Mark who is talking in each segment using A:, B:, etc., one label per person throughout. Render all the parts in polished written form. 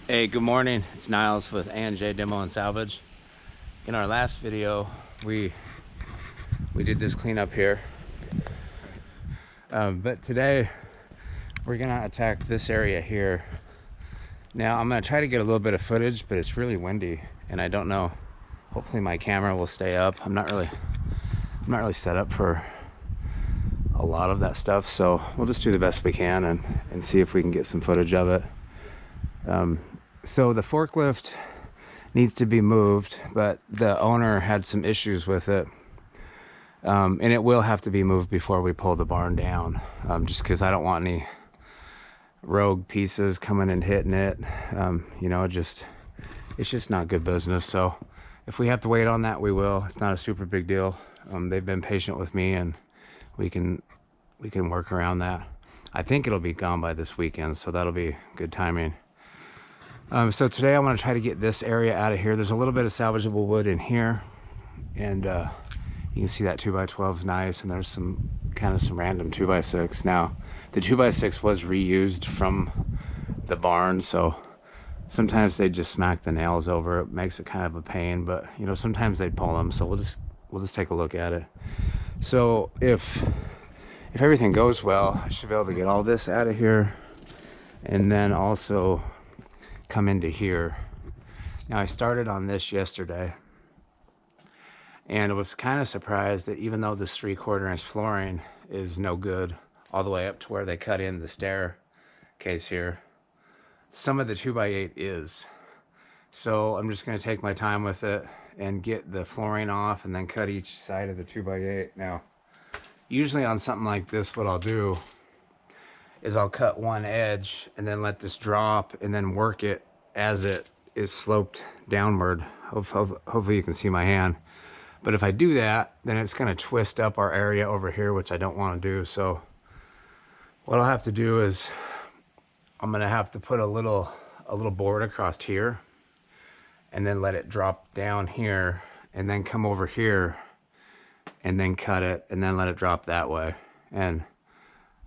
A: Hey, good morning. It's Niles with A&J Demo and Salvage. In our last video, we did this cleanup here. But today, we're gonna attack this area here. Now, I'm gonna try to get a little bit of footage, but it's really windy, and I don't know. Hopefully my camera will stay up. I'm not really set up for a lot of that stuff, so we'll just do the best we can and see if we can get some footage of it. So the forklift needs to be moved, but the owner had some issues with it. And it will have to be moved before we pull the barn down, just because I don't want any rogue pieces coming and hitting it. It's just not good business. So if we have to wait on that, we will. It's not a super big deal. They've been patient with me, and we can work around that. I think it'll be gone by this weekend, so that'll be good timing. So today I'm going to try to get this area out of here. There's a little bit of salvageable wood in here, and you can see that 2x12 is nice, and there's some random 2x6. Now the 2x6 was reused from the barn, so sometimes they just smack the nails over. It makes it kind of a pain, but sometimes they pull them, so we'll just take a look at it. So if everything goes well, I should be able to get all this out of here, and then also come into here. Now I started on this yesterday, and I was kind of surprised that even though this 3/4 inch flooring is no good all the way up to where they cut in the staircase here, some of the 2x8 is. So I'm just going to take my time with it and get the flooring off and then cut each side of the 2x8. Now usually on something like this, what I'll do is I'll cut one edge and then let this drop and then work it as it is sloped downward. Hopefully you can see my hand. But if I do that, then it's going to twist up our area over here, which I don't want to do. So what I'll have to do is I'm going to have to put a little board across here and then let it drop down here and then come over here and then cut it and then let it drop that way. And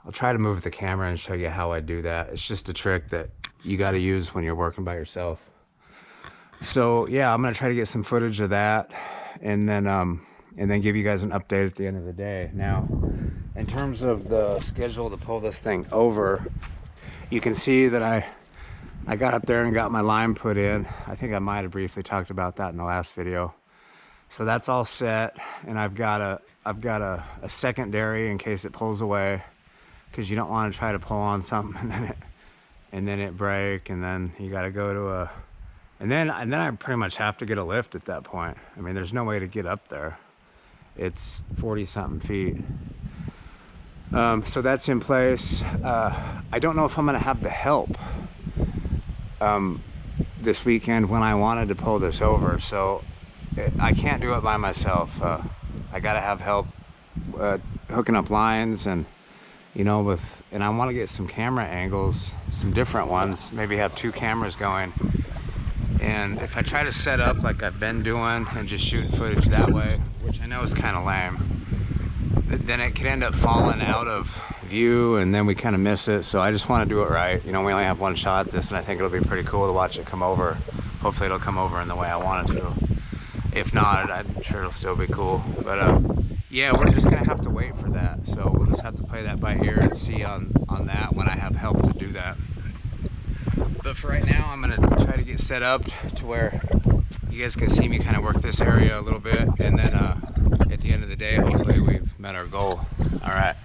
A: I'll try to move the camera and show you how I do that. It's just a trick that you got to use when you're working by yourself. So yeah, I'm gonna try to get some footage of that, and then give you guys an update at the end of the day. Now, in terms of the schedule to pull this thing over, you can see that I got up there and got my line put in. I think I might have briefly talked about that in the last video. So that's all set, and I've got a secondary in case it pulls away, because you don't want to try to pull on something and then it break, and then you got to go to and then I pretty much have to get a lift at that point. I mean, there's no way to get up there. It's 40-something feet. So that's in place. I don't know if I'm going to have the help this weekend when I wanted to pull this over, so I can't do it by myself. I got to have help hooking up lines, and and I want to get some camera angles, some different ones, maybe have 2 cameras going. And if I try to set up like I've been doing and just shoot footage that way, which I know is kind of lame, then it could end up falling out of view, and then we kind of miss it. So I just want to do it right. We only have one shot at this, and I think it'll be pretty cool to watch it come over. Hopefully it'll come over in the way I want it to. If not, I'm sure it'll still be cool. But yeah, we're just gonna have to wait for that. So we'll just have to play that by ear and see on that when I have help to do that. But for right now, I'm gonna try to get set up to where you guys can see me kind of work this area a little bit, and then at the end of the day, hopefully we've met our goal. All right.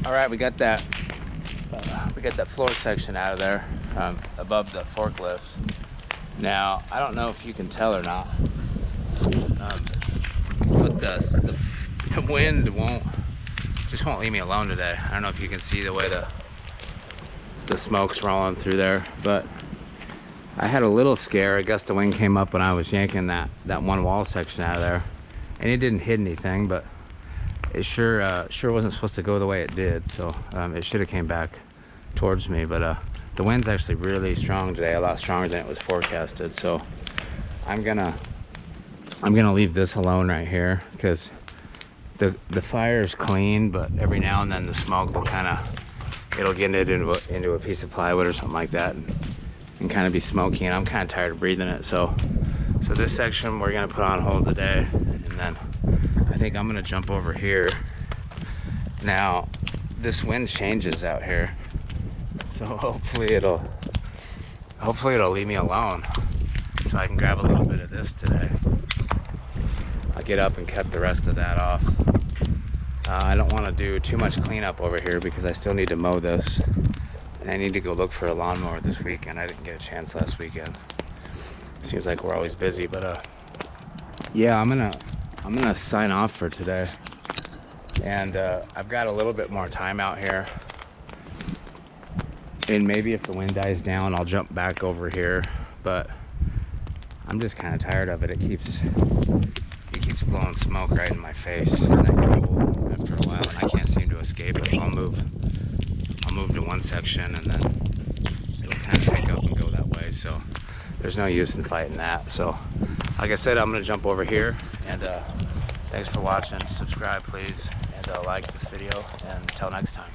A: All right, we got that floor section out of there, above the forklift. Now, I don't know if you can tell or not, but the wind won't leave me alone today. I don't know if you can see the way the smoke's rolling through there, but I had a little scare. A gust of wind came up when I was yanking that one wall section out of there, and it didn't hit anything, but it sure wasn't supposed to go the way it did. So it should have came back towards me, but the wind's actually really strong today, a lot stronger than it was forecasted. So I'm gonna leave this alone right here, because the fire's clean, but every now and then the smoke will it'll get it into a piece of plywood or something like that, and kind of be smoky, and I'm kind of tired of breathing it. So this section we're gonna put on hold today, and then I think I'm gonna jump over here. Now this wind changes out here, so hopefully it'll leave me alone, so I can grab a little bit of this today. I'll get up and cut the rest of that off. I don't want to do too much cleanup over here because I still need to mow this, and I need to go look for a lawnmower this weekend. I didn't get a chance last weekend. Seems like we're always busy, but yeah, I'm gonna sign off for today, and I've got a little bit more time out here, and maybe if the wind dies down I'll jump back over here, but I'm just kind of tired of it. It keeps blowing smoke right in my face, and that gets old after a while, and I can't seem to escape it. I'll move to one section, and then it'll kind of pick up and go that way, so there's no use in fighting that. So like I said, I'm gonna jump over here, and thanks for watching. Subscribe please, and like this video, and until next time.